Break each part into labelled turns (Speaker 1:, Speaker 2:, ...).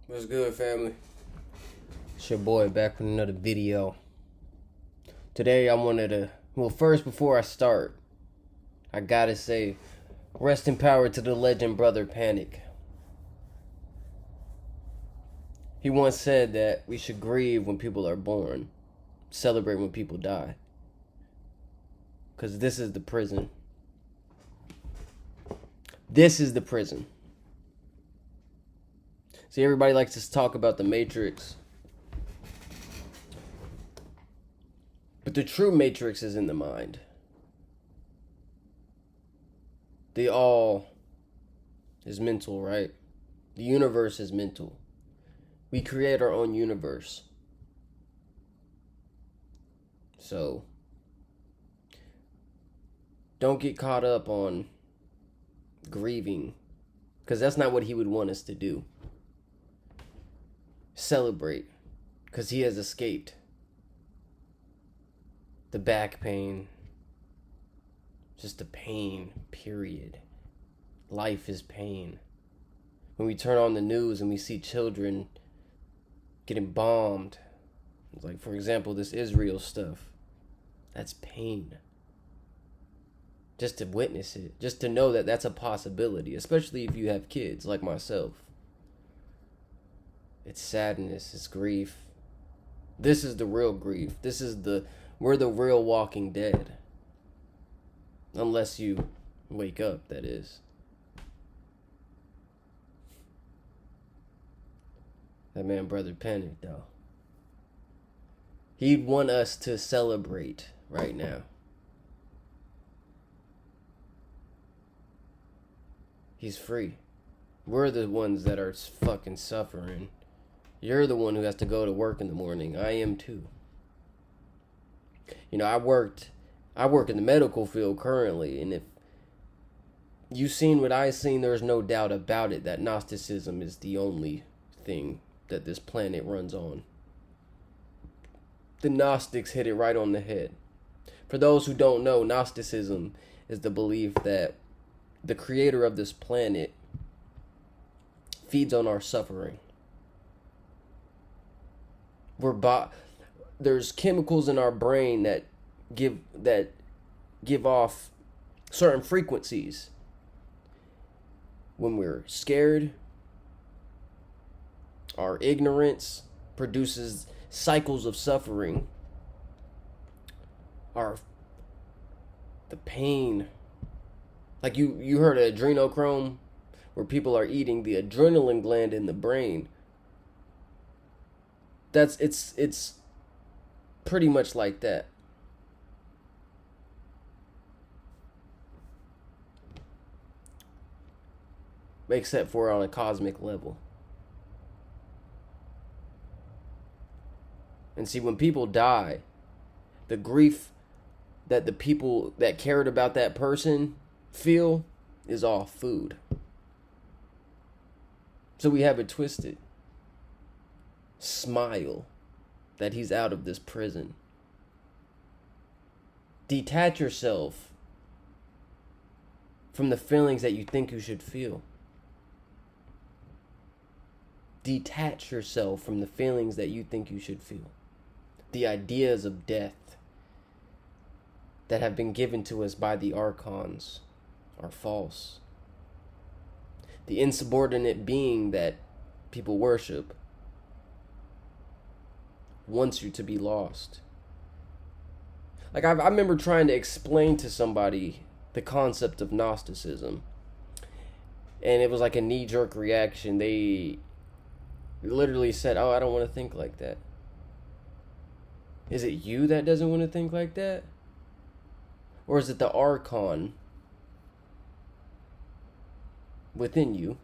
Speaker 1: What's good, family? It's your boy back with another video. Today I wanted to, first before I start, I gotta say, rest in power to the legend Brother Panic. He once said that we should grieve when people are born, celebrate when people die. Because this is the prison. This is the prison. See, everybody likes to talk about the Matrix. But the true Matrix is in the mind. The all is mental, right? The universe is mental. We create our own universe. So, don't get caught up on grieving, because that's not what he would want us to do. Celebrate, because he has escaped. The back pain, just the pain, period. Life is pain. When we turn on the news and we see children getting bombed, like for example this Israel stuff, that's pain. Just to witness it, just to know that that's a possibility, especially if you have kids like myself. It's sadness, it's grief. This is the real grief. We're the real Walking Dead. Unless you wake up, that is. That man, Brother Panic, though. He'd want us to celebrate right now. He's free. We're the ones that are fucking suffering. You're the one who has to go to work in the morning. I am too. You know, I work in the medical field currently, and if you've seen what I've seen, there's no doubt about it that Gnosticism is the only thing that this planet runs on. The Gnostics hit it right on the head. For those who don't know, Gnosticism is the belief that the creator of this planet feeds on our suffering. There's chemicals in our brain that give off certain frequencies. When we're scared, our ignorance produces cycles of suffering. The pain, like you heard of adrenochrome, where people are eating the adrenaline gland in the brain. It's pretty much like that. Except for on a cosmic level. And see, when people die, the grief that the people that cared about that person feel is all food. So we have it twisted. Smile that he's out of this prison. Detach yourself from the feelings that you think you should feel. Detach yourself from the feelings that you think you should feel. The ideas of death that have been given to us by the archons are false. The insubordinate being that people worship wants you to be lost. Like I remember trying to explain to somebody the concept of Gnosticism, and it was like a knee-jerk reaction. They literally said, "Oh, I don't want to think like that." Is it you that doesn't want to think like that? Or is it the archon within you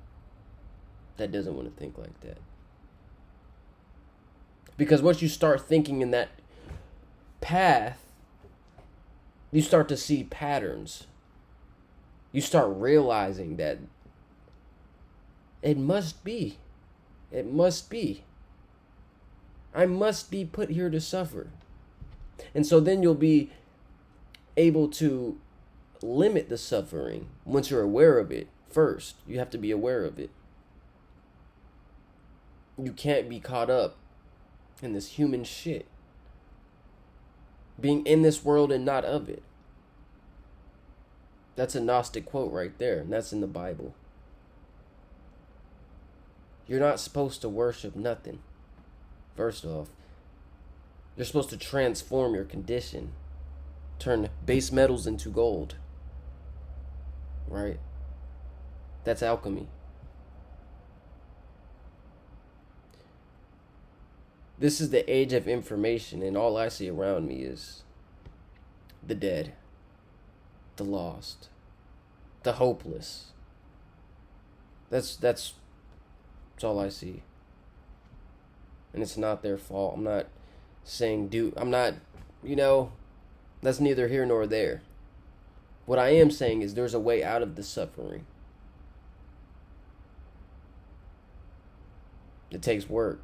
Speaker 1: that doesn't want to think like that? Because once you start thinking in that path, you start to see patterns. You start realizing that it must be. It must be. I must be put here to suffer. And so then you'll be able to limit the suffering once you're aware of it. First, you have to be aware of it. You can't be caught up in this human shit. Being in this world and not of it. That's a Gnostic quote right there, and that's in the Bible. You're not supposed to worship nothing. First off, you're supposed to transform your condition. Turn base metals into gold. Right? That's alchemy. This is the age of information, and all I see around me is the dead, the lost, the hopeless. That's all I see. And it's not their fault. I'm not saying that's neither here nor there. What I am saying is there's a way out of the suffering. It takes work.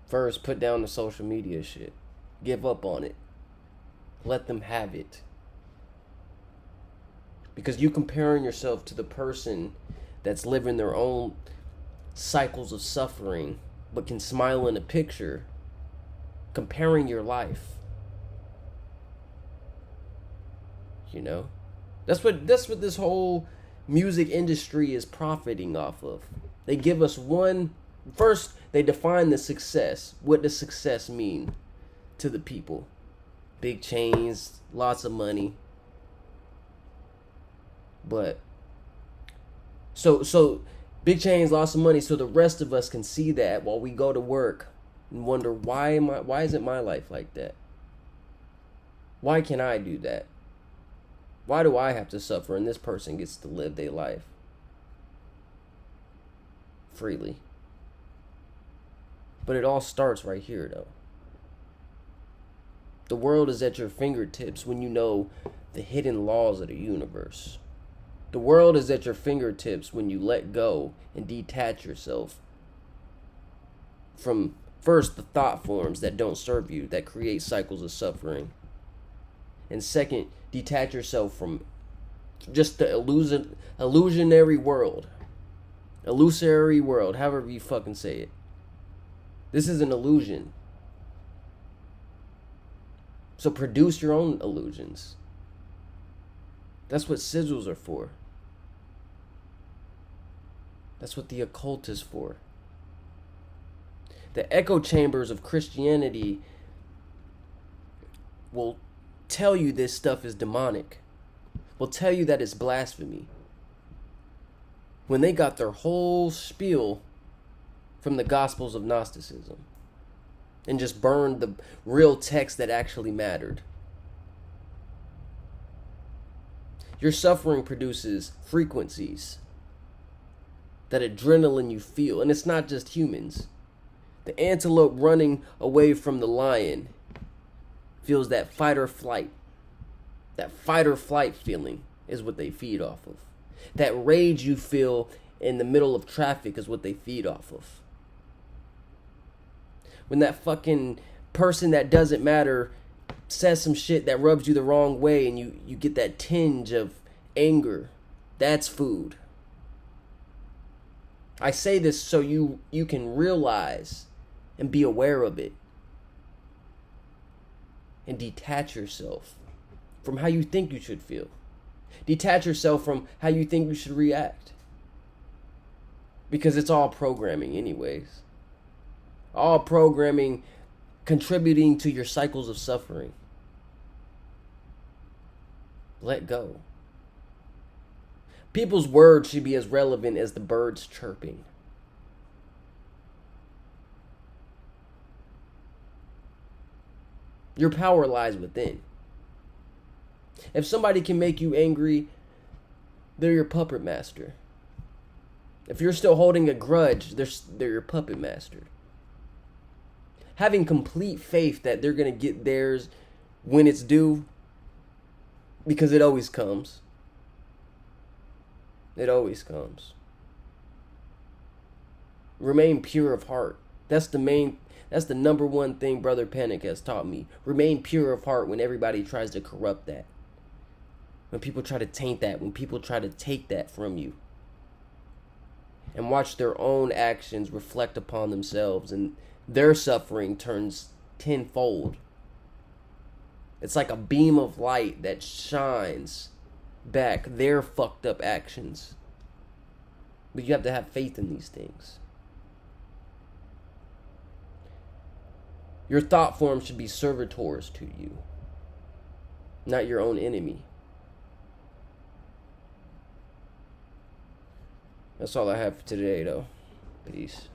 Speaker 1: First, put down the social media shit. Give up on it. Let them have it. Because you comparing yourself to the person that's living their own cycles of suffering but can smile in a picture, comparing your life. You know? That's what this whole music industry is profiting off of. They give us first they define the success. What does success mean to the people? Big chains, lots of money. But so big chains, lots of money, so the rest of us can see that while we go to work and wonder why isn't my life like that? Why can't I do that? Why do I have to suffer and this person gets to live their life freely? But it all starts right here, though. The world is at your fingertips when you know the hidden laws of the universe. The world is at your fingertips when you let go and detach yourself from, first, the thought forms that don't serve you, that create cycles of suffering. And second, detach yourself from just the illusionary world. Illusory world, however you fucking say it. This is an illusion. So produce your own illusions. That's what sigils are for. That's what the occult is for. The echo chambers of Christianity will tell you this stuff is demonic. Will tell you that it's blasphemy. When they got their whole spiel from the Gospels of Gnosticism and just burned the real text that actually mattered. Your suffering produces frequencies, that adrenaline you feel, and it's not just humans. The antelope running away from the lion feels that fight or flight. That fight or flight feeling is what they feed off of. That rage you feel in the middle of traffic is what they feed off of. When that fucking person that doesn't matter says some shit that rubs you the wrong way and you get that tinge of anger, that's food. I say this so you can realize and be aware of it. And detach yourself from how you think you should feel. Detach yourself from how you think you should react. Because it's all programming anyways. All programming contributing to your cycles of suffering. Let go. People's words should be as relevant as the birds chirping. Your power lies within. If somebody can make you angry, they're your puppet master. If you're still holding a grudge, they're your puppet master. Having complete faith that they're going to get theirs when it's due, because it always comes. It always comes. Remain pure of heart. That's the number one thing Brother Panic has taught me. Remain pure of heart when everybody tries to corrupt that. When people try to taint that. When people try to take that from you. and watch their own actions reflect upon themselves, and their suffering turns tenfold. It's like a beam of light that shines back their fucked up actions. But you have to have faith in these things. Your thought form should be servitors to you, not your own enemy. That's all I have for today, though. Peace.